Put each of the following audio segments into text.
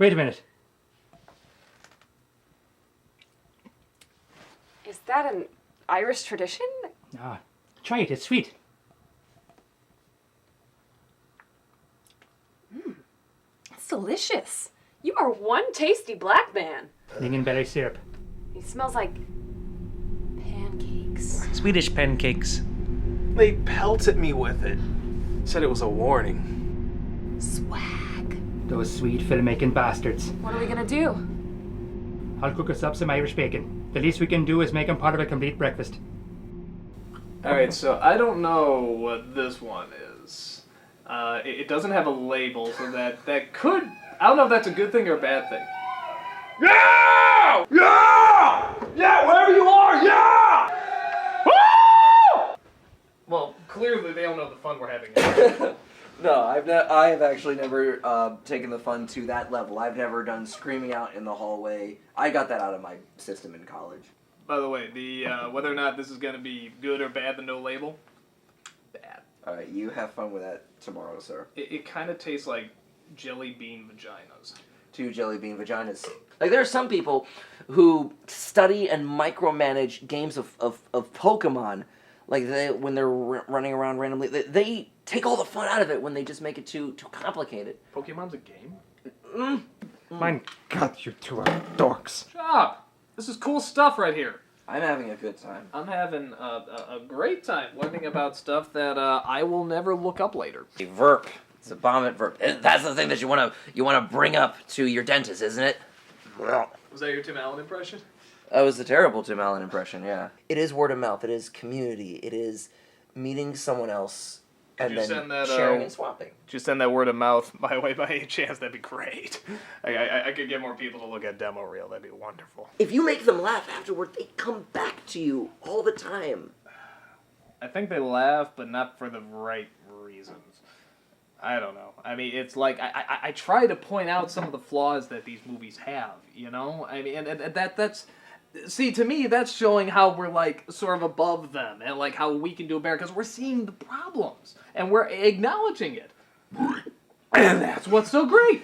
Wait a minute. Is that an Irish tradition? Ah, try it. It's sweet. It's delicious. You are one tasty black man. Lingonberry syrup. He smells like pancakes. Swedish pancakes. They pelted me with it. Said it was a warning. Swag. Those sweet filmmaking bastards. What are we gonna do? I'll cook us up some Irish bacon. The least we can do is make them part of a complete breakfast. Alright, so I don't know what this one is. It doesn't have a label, so that could... I don't know if that's a good thing or a bad thing. Yeah! Yeah! Yeah, wherever you are, yeah! Woo! Well, clearly they don't know the fun we're having here. No, I have actually never taken the fun to that level. I've never done screaming out in the hallway. I got that out of my system in college. By the way, the whether or not this is going to be good or bad, the no label, bad. Alright, you have fun with that tomorrow, sir. It kind of tastes like jelly bean vaginas. 2 jelly bean vaginas. Like, there are some people who study and micromanage games of Pokemon. Like, when they're running around randomly, they take all the fun out of it when they just make it too complicated. Pokemon's a game? My God, you two are dorks. Shut up! This is cool stuff right here. I'm having a good time. I'm having a great time learning about stuff that I will never look up later. A verb. It's a vomit verb. That's the thing that you wanna bring up to your dentist, isn't it? Was that your Tim Allen impression? That was a terrible Tim Allen impression, yeah. It is word of mouth. It is community. It is meeting someone else and you then send that, sharing and swapping. Could you send that word of mouth my way by any chance? That'd be great. I could get more people to look at demo reel. That'd be wonderful. If you make them laugh afterward, they come back to you all the time. I think they laugh, but not for the right reasons. I don't know. I mean, it's like, I try to point out some of the flaws that these movies have, you know? I mean, and that's... See, to me, that's showing how we're, like, sort of above them, and, like, how we can do it better, because we're seeing the problems, and we're acknowledging it. And that's what's so great!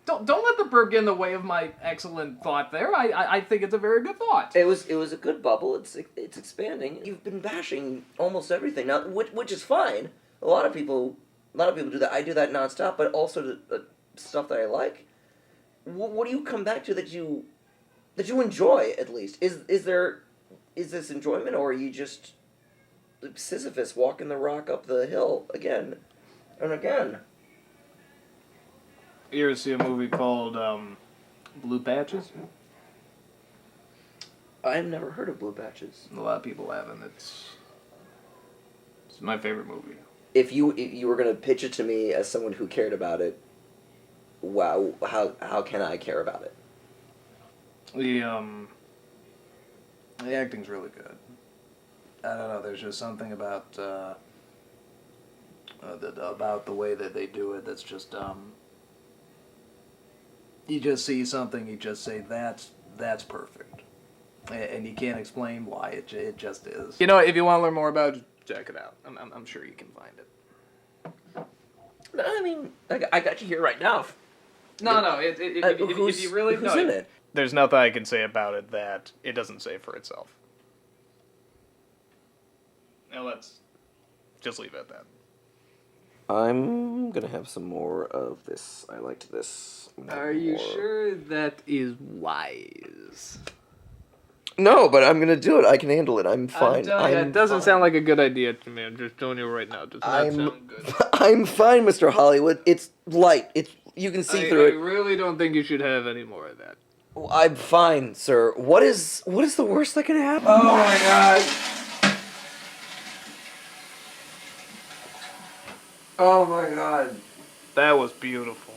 Don't let the burp get in the way of my excellent thought there. I think it's a very good thought. It was a good bubble. It's expanding. You've been bashing almost everything now, which is fine. A lot of people do that. I do that nonstop, but also stuff that I like. What do you come back to that you enjoy, at least? Is this enjoyment, or are you just Sisyphus walking the rock up the hill again and again? You ever see a movie called Blue Patches? I've never heard of Blue Patches. A lot of people haven't. It's my favorite movie. If you were going to pitch it to me as someone who cared about it, wow, how can I care about it? The acting's really good. I don't know. There's just something about the way that they do it that's just you just see something, you just say that's perfect, and you can't explain why it just is. You know, if you want to learn more about it, check it out. I'm sure you can find it. I mean, I got you here right now. No. If you really who's in it? There's nothing I can say about it that it doesn't say for itself. Now let's just leave it at that. I'm gonna have some more of this. I liked this. Are you sure that is wise? No, but I'm gonna do it. I can handle it. I'm fine. It doesn't sound like a good idea to me. I'm just telling you right now. It does not sound good. I'm fine, Mr. Hollywood. It's light. You can see through I it. really don't think you should have any more of that. I'm fine, sir. What is the worst that can happen? Oh my god. Oh my god. That was beautiful.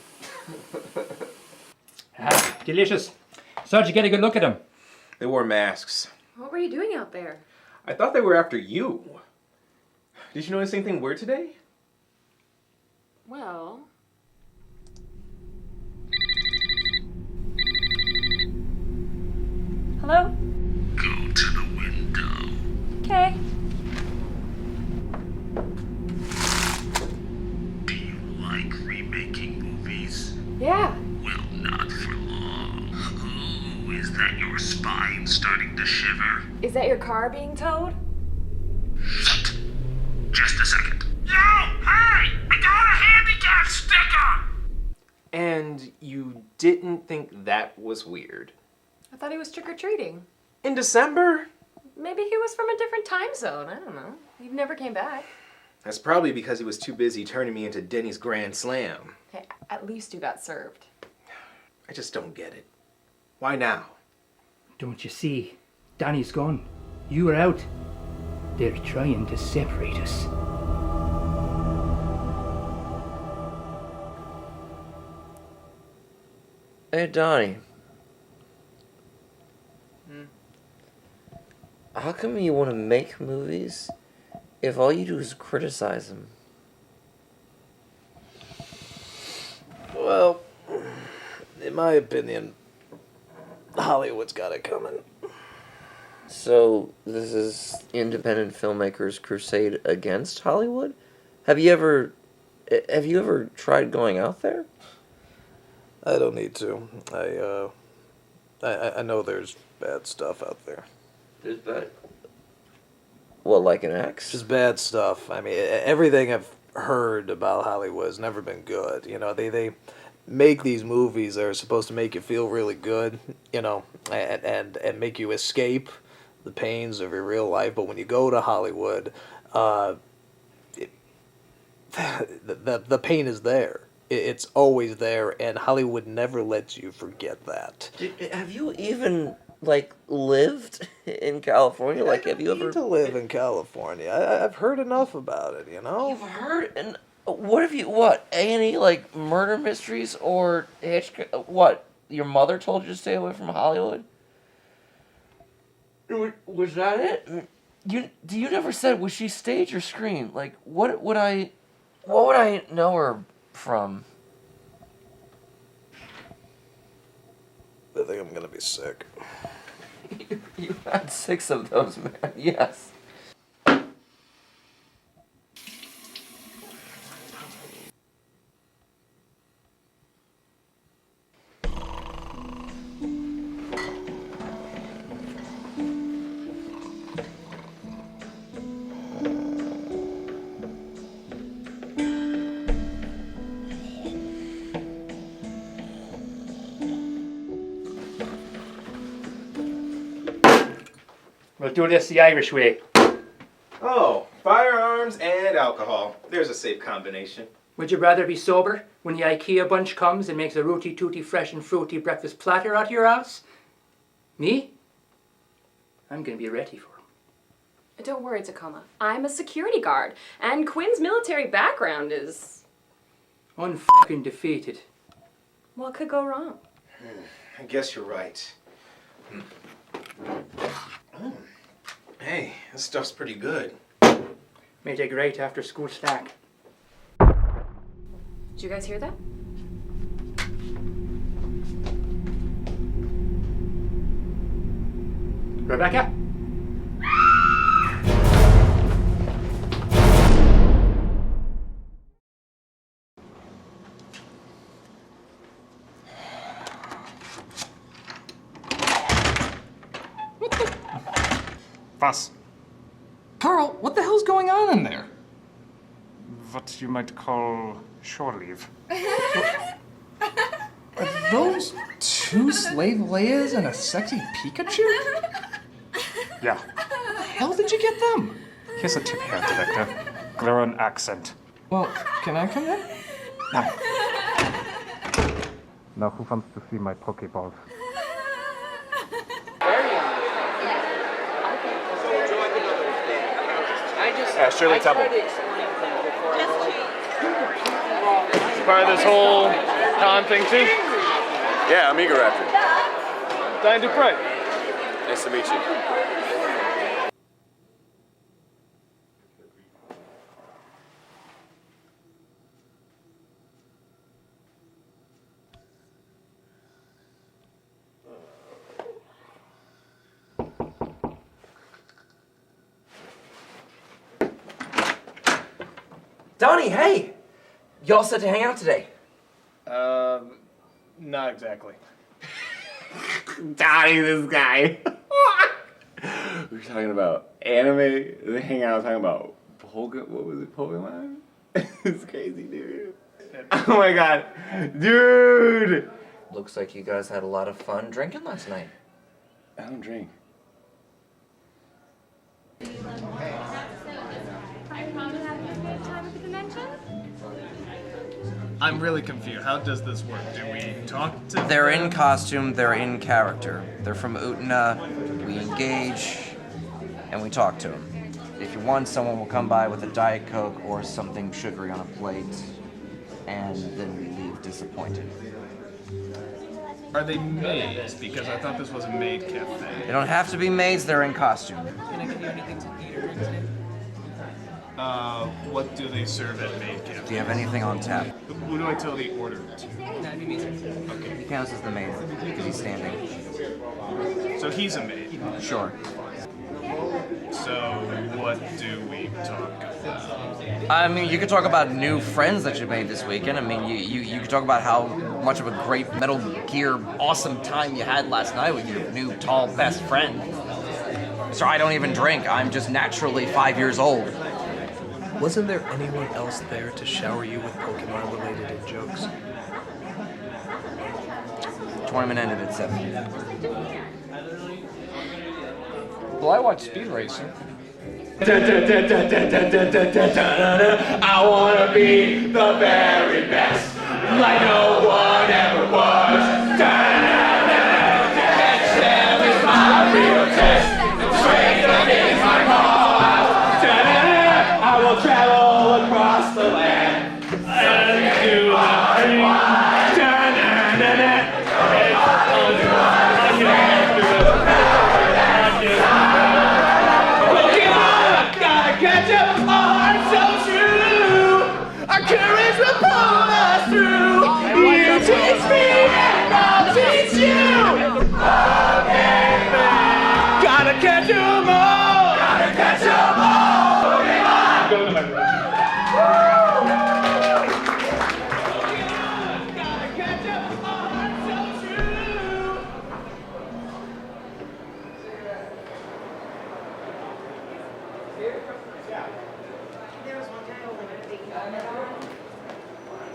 Delicious. So did you get a good look at them? They wore masks. What were you doing out there? I thought they were after you. Did you notice anything weird today? Well... Hello? Go to the window. Okay. Do you like remaking movies? Yeah. Well, that your spine starting to shiver? Is that your car being towed? Shit. Just a second. Yo! Hey! I got a handicap sticker! And you didn't think that was weird? I thought he was trick-or-treating. In December? Maybe he was from a different time zone. I don't know. He never came back. That's probably because he was too busy turning me into Denny's Grand Slam. Hey, at least you got served. I just don't get it. Why now? Don't you see? Danny's gone. You are out. They're trying to separate us. Hey, Donnie. How come you want to make movies if all you do is criticize them? Well, in my opinion, Hollywood's got it coming. So, this is independent filmmakers' crusade against Hollywood? Have you ever tried going out there? I don't need to. I know there's bad stuff out there. There's bad. What, like an X? Just bad stuff. I mean, everything I've heard about Hollywood has never been good. You know, they make these movies that are supposed to make you feel really good, you know, and make you escape the pains of your real life. But when you go to Hollywood, the pain is there. It's always there, and Hollywood never lets you forget that. Have you even, like, lived in California? Like, have you ever... to live in California. I've heard enough about it, you know? You've heard... And what have you... What? A&E, like, murder mysteries? Or Hitchcock... What? Your mother told you to stay away from Hollywood? Was that it? You never said, was she stage or screen? Like, what would I know her from? I think I'm gonna be sick. You had 6 of those, man. Yes. We'll do this the Irish way. Oh, firearms and alcohol. There's a safe combination. Would you rather be sober when the IKEA bunch comes and makes a rooty tooty fresh and fruity breakfast platter out of your house? Me? I'm gonna be ready for him. Don't worry, Tacoma. I'm a security guard, and Quinn's military background is... Unfucking defeated. What could go wrong? I guess you're right. Hey, this stuff's pretty good. Made a great after school snack. Did you guys hear that? Rebecca? Was? Carl, what the hell's going on in there? What you might call shore leave. Are those 2 slave Leias and a sexy Pikachu? Yeah. How the hell did you get them? Here's a tip, Herr Director. Glare an accent. Well, can I come in? No. Now who wants to see my Pokeballs? Shirley Temple. Part of this whole con thing too? Yeah, I'm Egoraptor. Diane Dupre. Nice to meet you. Donnie, hey! Y'all set to hang out today? Not exactly. Donnie, this guy. We're talking about anime. They hang out talking about Pokemon? It's crazy, dude. Oh my god. Dude! Looks like you guys had a lot of fun drinking last night. I don't drink. I'm really confused. How does this work? Do we talk to They're in costume, they're in character. They're from Utna, we engage, and we talk to them. If you want, someone will come by with a Diet Coke or something sugary on a plate, and then we leave disappointed. Are they maids? Because I thought this was a maid cafe. They don't have to be maids, they're in costume. Can I get you anything to eat or drink today? What do they serve at maid cafe? Do you have anything on tap? Who do I tell the order to? That'd be me, sir. Okay. He counts as the maid, because he's standing. So he's a maid. Sure. So what do we talk about? I mean, you could talk about new friends that you made this weekend. I mean, you could talk about how much of a great Metal Gear awesome time you had last night with your new tall best friend. So I don't even drink. I'm just naturally 5 years old. Wasn't there anyone else there to shower you with Pokemon-related jokes? Tournament ended at 7. Well, I watch Speed Racer. I wanna be the very best, like no one ever was. Excel is my real test, strength is my call out. I will travel across the land and do what I want. Catch up, my heart so true. Our courage will pull us through. You teach me and I'll teach you. Gotta catch 'em all. Gotta catch 'em all. Pokemon. Go to my room. Gotta catch up, my heart so true.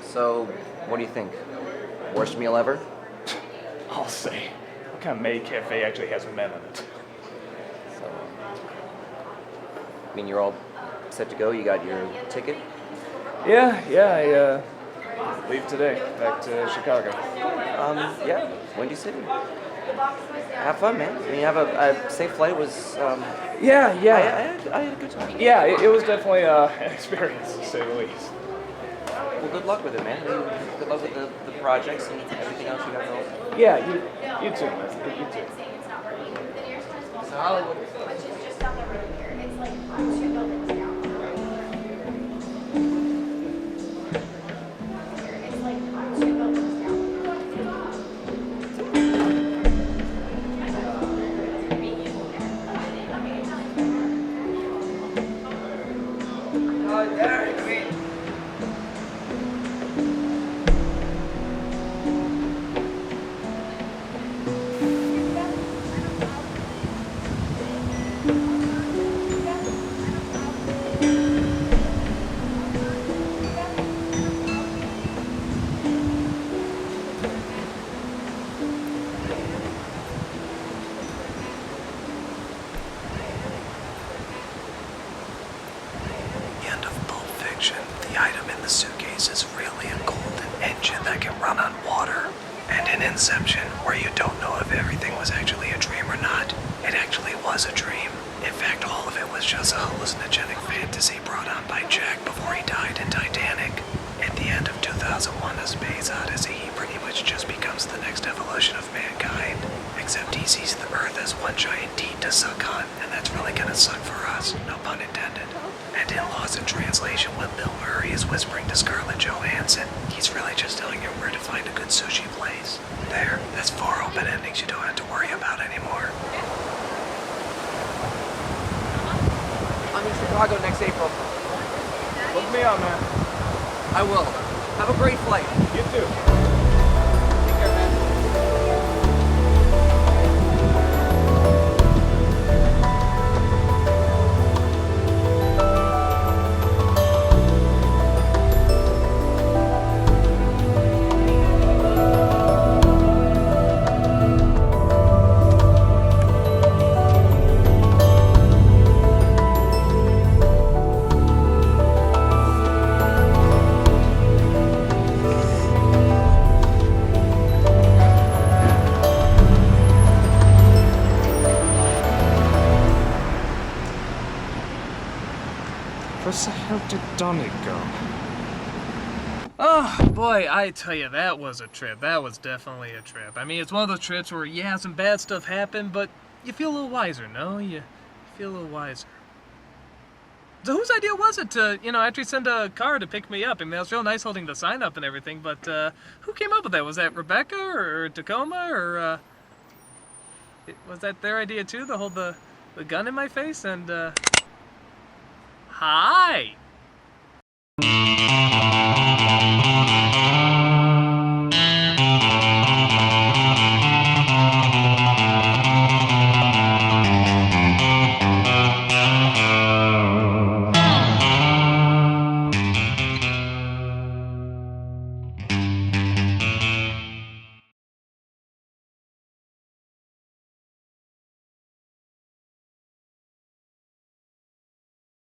So, what do you think? Worst meal ever? I'll say. What kind of maid cafe actually has men in it? So, I mean, you're all set to go? You got your ticket? Yeah, I leave today, back to Chicago. Yeah, Windy City. Have fun, man. I mean, have a safe flight. It was, Yeah. I had a good time. Yeah, it was definitely an experience, to say the least. Well, good luck with it, man. I mean, good luck with the projects and everything else you got going. Yeah, you too, man. You too. So Hollywood. End of Pulp Fiction, the item in the suitcase is really a golden engine that can run on water. And in Inception, where you don't know if everything was actually a dream or not, it actually was a dream. In fact, all of it was just a hallucinogenic fantasy brought on by Jack before he died in Titanic. At the end of 2001: A Space Odyssey, he pretty much just becomes the next evolution of mankind. Except he sees the Earth as one giant teat to suck on, and that's really gonna suck for us, no pun intended. And in Lost in Translation, when Bill Murray is whispering to Scarlett Johansson, he's really just telling her where to find a good sushi place. There, that's 4 open endings you don't have to worry about anymore. I'm in Chicago next April. Look me up, man. I will. Have a great flight. You too. Take care, man. the hell did Donnie go? Oh, boy, I tell you, that was a trip. That was definitely a trip. I mean, it's one of those trips where, yeah, some bad stuff happened, but you feel a little wiser, no? You feel a little wiser. So whose idea was it to, actually send a car to pick me up? I mean, that was real nice holding the sign up and everything, but who came up with that? Was that Rebecca or Tacoma, or was that their idea too, to hold the gun in my face? And, hi!